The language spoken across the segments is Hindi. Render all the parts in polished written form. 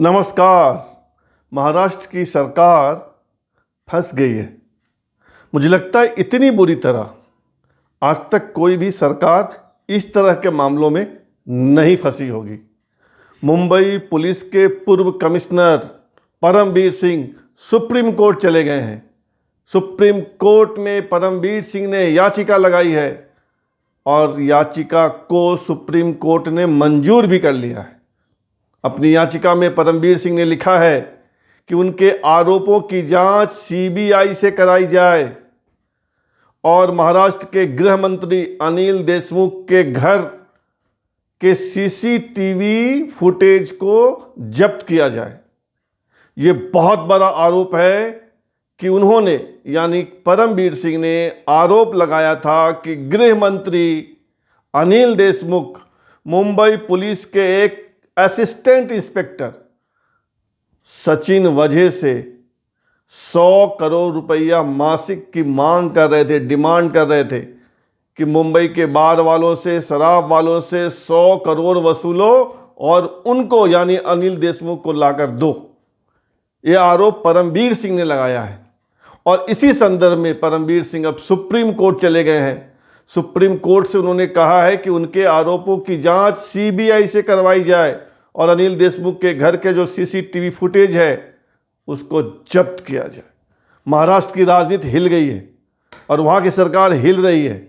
नमस्कार। महाराष्ट्र की सरकार फंस गई है। मुझे लगता है इतनी बुरी तरह आज तक कोई भी सरकार इस तरह के मामलों में नहीं फंसी होगी। मुंबई पुलिस के पूर्व commissioner Paramvir Singh supreme court चले गए हैं। सुप्रीम कोर्ट में परमवीर सिंह ने याचिका लगाई है और याचिका को सुप्रीम कोर्ट ने मंजूर भी कर लिया है। अपनी याचिका में परमवीर सिंह ने लिखा है कि उनके आरोपों की जांच सीबीआई से कराई जाए और महाराष्ट्र के गृह मंत्री अनिल देशमुख के घर के सीसीटीवी फुटेज को जब्त किया जाए। ये बहुत बड़ा आरोप है कि उन्होंने यानी परमवीर सिंह ने आरोप लगाया था कि गृह मंत्री अनिल देशमुख मुंबई पुलिस के एक असिस्टेंट इंस्पेक्टर सचिन वजह से 100 करोड़ रुपया मासिक की मांग कर रहे थे, डिमांड कर रहे थे कि मुंबई के बार वालों से, शराब वालों से 100 करोड़ वसूलो और उनको यानी अनिल देशमुख को लाकर दो। ये आरोप परमवीर सिंह ने लगाया है और इसी संदर्भ में परमवीर सिंह अब सुप्रीम कोर्ट चले गए हैं। सुप्रीम कोर्ट से उन्होंने कहा है कि उनके आरोपों की जांच सीबीआई से करवाई जाए और अनिल देशमुख के घर के जो सीसीटीवी फुटेज है उसको जब्त किया जाए। महाराष्ट्र की राजनीति हिल गई है और वहाँ की सरकार हिल रही है।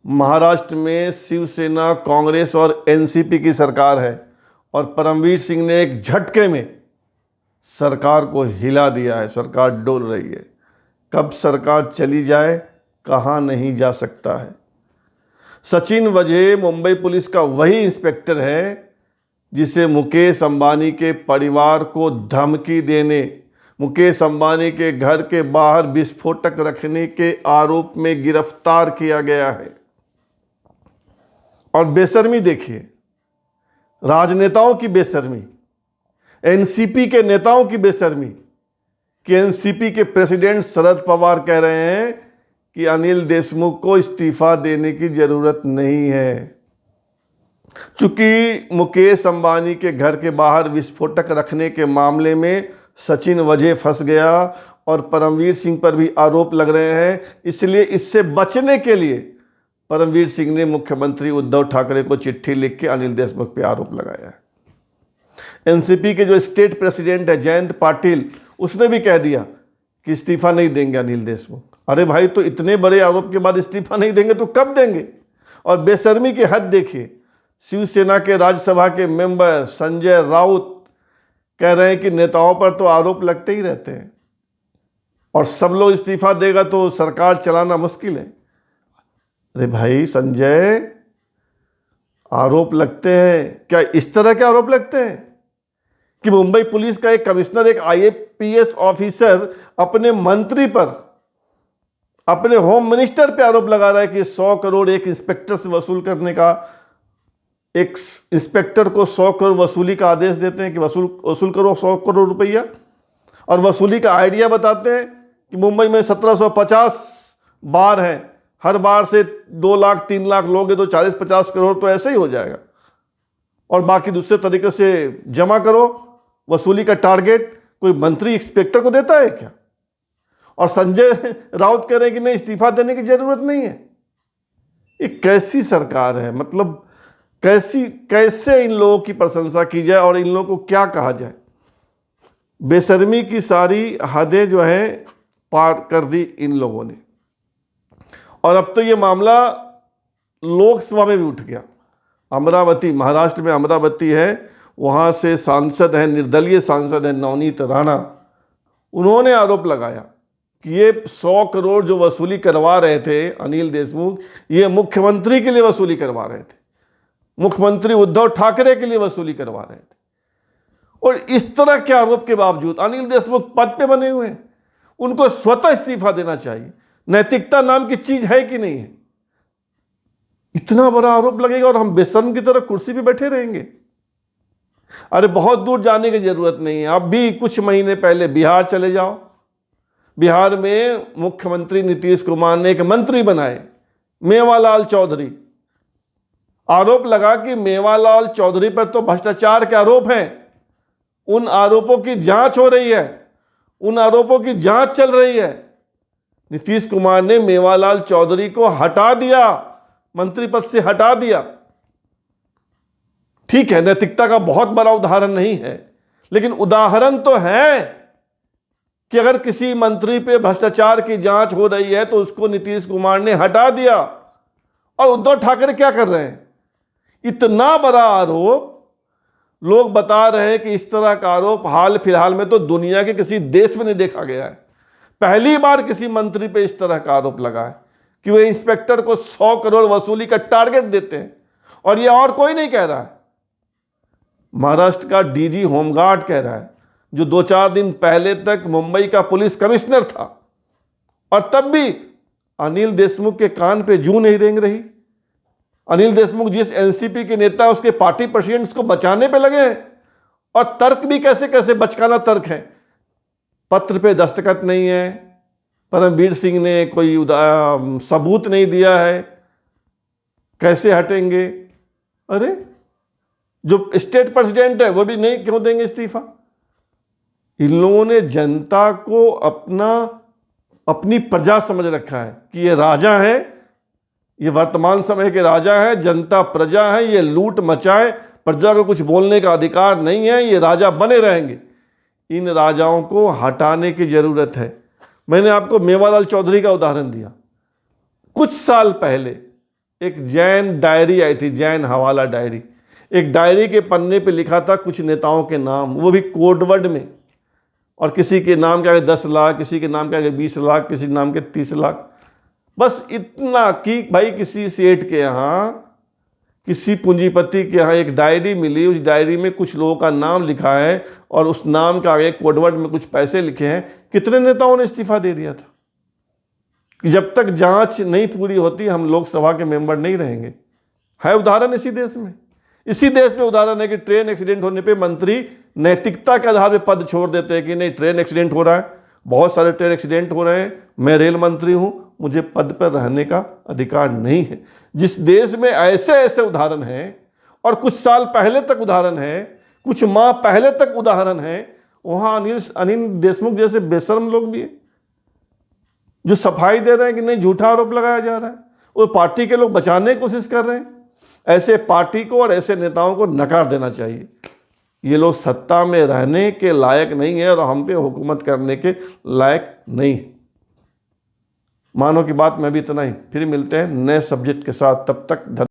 महाराष्ट्र में शिवसेना, कांग्रेस और एनसीपी की सरकार है और परमवीर सिंह ने एक झटके में सरकार को हिला दिया है। सरकार डोल रही है। कब सरकार चली जाए, कहाँ नहीं जा सकता है। सचिन वजह मुंबई पुलिस का वही इंस्पेक्टर है जिसे मुकेश अंबानी के परिवार को धमकी देने, मुकेश अंबानी के घर के बाहर विस्फोटक रखने के आरोप में गिरफ्तार किया गया है। और बेशर्मी देखिए, राजनेताओं की बेशर्मी, एनसीपी के नेताओं की बेशर्मी कि एनसीपी के प्रेसिडेंट शरद पवार कह रहे हैं कि अनिल देशमुख को इस्तीफा देने की जरूरत नहीं है, चूंकि मुकेश अंबानी के घर के बाहर विस्फोटक रखने के मामले में सचिन वजह फंस गया और परमवीर सिंह पर भी आरोप लग रहे हैं। इसलिए इससे बचने के लिए परमवीर सिंह ने मुख्यमंत्री उद्धव ठाकरे को चिट्ठी लिख के अनिल देशमुख पर आरोप लगाया है। एनसीपी के जो स्टेट प्रेसिडेंट है जयंत पाटिल, उसने भी कह दिया कि इस्तीफा नहीं देंगे अनिल देशमुख। अरे भाई, तो इतने बड़े आरोप के बाद इस्तीफा नहीं देंगे तो कब देंगे। और बेशर्मी की हद देखिए, शिवसेना के राज्यसभा के मेंबर संजय राउत कह रहे हैं कि नेताओं पर तो आरोप लगते ही रहते हैं और सब लोग इस्तीफा देगा तो सरकार चलाना मुश्किल है। अरे भाई संजय, आरोप लगते हैं क्या? इस तरह के आरोप लगते हैं कि मुंबई पुलिस का एक कमिश्नर, एक आईपीएस ऑफिसर अपने मंत्री पर, अपने होम मिनिस्टर पे आरोप लगा रहा है कि 100 करोड़ एक इंस्पेक्टर से वसूल करने का, एक इंस्पेक्टर को 100 करोड़ वसूली का आदेश देते हैं कि वसूल करो 100 करोड़ रुपया, और वसूली का आइडिया बताते हैं कि मुंबई में 1750 बार हैं, हर बार से 2 लाख 3 लाख लोगे तो 40-50 करोड़ तो ऐसे ही हो जाएगा और बाकी दूसरे तरीके से जमा करो। वसूली का टारगेट कोई मंत्री इंस्पेक्टर को देता है क्या? और संजय राउत कह रहे हैं कि नहीं, इस्तीफा देने की जरूरत नहीं है। ये कैसी सरकार है? मतलब कैसे इन लोगों की प्रशंसा की जाए और इन लोगों को क्या कहा जाए। बेशर्मी की सारी हदें जो हैं पार कर दी इन लोगों ने। और अब तो ये मामला लोकसभा में भी उठ गया। अमरावती, महाराष्ट्र में अमरावती है, वहाँ से सांसद हैं, निर्दलीय सांसद हैं नवनीत राणा, उन्होंने आरोप लगाया कि ये 100 करोड़ जो वसूली करवा रहे थे अनिल देशमुख, ये मुख्यमंत्री के लिए वसूली करवा रहे थे, मुख्यमंत्री उद्धव ठाकरे के लिए वसूली करवा रहे थे। और इस तरह के आरोप के बावजूद अनिल देशमुख पद पे बने हुए हैं, उनको स्वतः इस्तीफा देना चाहिए। नैतिकता नाम की चीज है कि नहीं है? इतना बड़ा आरोप लगेगा और हम बेशर्म की तरह कुर्सी पे बैठे रहेंगे। अरे बहुत दूर जाने की जरूरत नहीं है। अब भी कुछ महीने पहले बिहार चले जाओ। बिहार में मुख्यमंत्री नीतीश कुमार ने एक मंत्री बनाए, मेवालाल चौधरी। आरोप लगा कि मेवालाल चौधरी पर तो भ्रष्टाचार के आरोप हैं उन आरोपों की जांच हो रही है, उन आरोपों की जांच चल रही है। नीतीश कुमार ने मेवालाल चौधरी को हटा दिया, मंत्री पद से हटा दिया। ठीक है, नैतिकता का बहुत बड़ा उदाहरण नहीं है, लेकिन उदाहरण तो है कि अगर किसी मंत्री पे भ्रष्टाचार की जांच हो रही है तो उसको नीतीश कुमार ने हटा दिया। और उद्धव ठाकरे क्या कर रहे हैं? इतना बड़ा आरोप, लोग बता रहे हैं कि इस तरह का आरोप हाल फिलहाल में तो दुनिया के किसी देश में नहीं देखा गया है। पहली बार किसी मंत्री पे इस तरह का आरोप लगा है कि वे इंस्पेक्टर को 100 करोड़ वसूली का टारगेट देते हैं, और यह और कोई नहीं कह रहा है। महाराष्ट्र का डीजी होमगार्ड कह रहा है, जो 2-4 दिन पहले तक मुंबई का पुलिस कमिश्नर था, और तब भी अनिल देशमुख के कान पे जूं नहीं रेंग रही। अनिल देशमुख जिस एनसीपी के नेता, उसके पार्टी प्रेसिडेंट्स को बचाने पे लगे हैं, और तर्क भी कैसे कैसे बचकाना तर्क है। पत्र पे दस्तखत नहीं है, परमवीर सिंह ने कोई सबूत नहीं दिया है, कैसे हटेंगे? अरे जो स्टेट प्रेसिडेंट है वो भी नहीं, क्यों देंगे इस्तीफा? इन लोगों ने जनता को अपनी प्रजा समझ रखा है कि ये राजा है, ये वर्तमान समय के राजा है, जनता प्रजा है, ये लूट मचाए, प्रजा को कुछ बोलने का अधिकार नहीं है, ये राजा बने रहेंगे। इन राजाओं को हटाने की जरूरत है। मैंने आपको मेवालाल चौधरी का उदाहरण दिया। कुछ साल पहले एक जैन डायरी आई थी, जैन हवाला डायरी। एक डायरी के पन्ने पे लिखा था कुछ नेताओं के नाम, वो भी कोडवर्ड में, और किसी के नाम के आगे 10 लाख, किसी के नाम के आगे 20 लाख, किसी नाम के 30 लाख। बस इतना कि भाई किसी सेठ के यहाँ, किसी पूंजीपति के यहाँ एक डायरी मिली, उस डायरी में कुछ लोगों का नाम लिखा है और उस नाम के आगे कोडवर्ड में कुछ पैसे लिखे हैं। कितने नेताओं ने इस्तीफा दे दिया था कि जब तक जांच नहीं पूरी होती हम लोकसभा के मेंबर नहीं रहेंगे। है उदाहरण इसी देश में। इसी देश में उदाहरण है कि ट्रेन एक्सीडेंट होने पे मंत्री नैतिकता के आधार पे पद छोड़ देते हैं कि नहीं, ट्रेन एक्सीडेंट हो रहा है, बहुत सारे ट्रेन एक्सीडेंट हो रहे हैं, मैं रेल मंत्री हूं, मुझे पद पर रहने का अधिकार नहीं है। जिस देश में ऐसे ऐसे उदाहरण हैं, और कुछ साल पहले तक उदाहरण है, कुछ माह पहले तक उदाहरण है, वहां अनिल देशमुख जैसे बेशर्म लोग भी हैं जो सफाई दे रहे हैं कि नहीं, झूठा आरोप लगाया जा रहा है, वो पार्टी के लोग बचाने की कोशिश कर रहे हैं। ऐसे पार्टी को और ऐसे नेताओं को नकार देना चाहिए। ये लोग सत्ता में रहने के लायक नहीं है और हम पे हुकूमत करने के लायक नहीं। मानो की बात में भी इतना ही, फिर मिलते हैं नए सब्जेक्ट के साथ, तब तक धन्यवाद।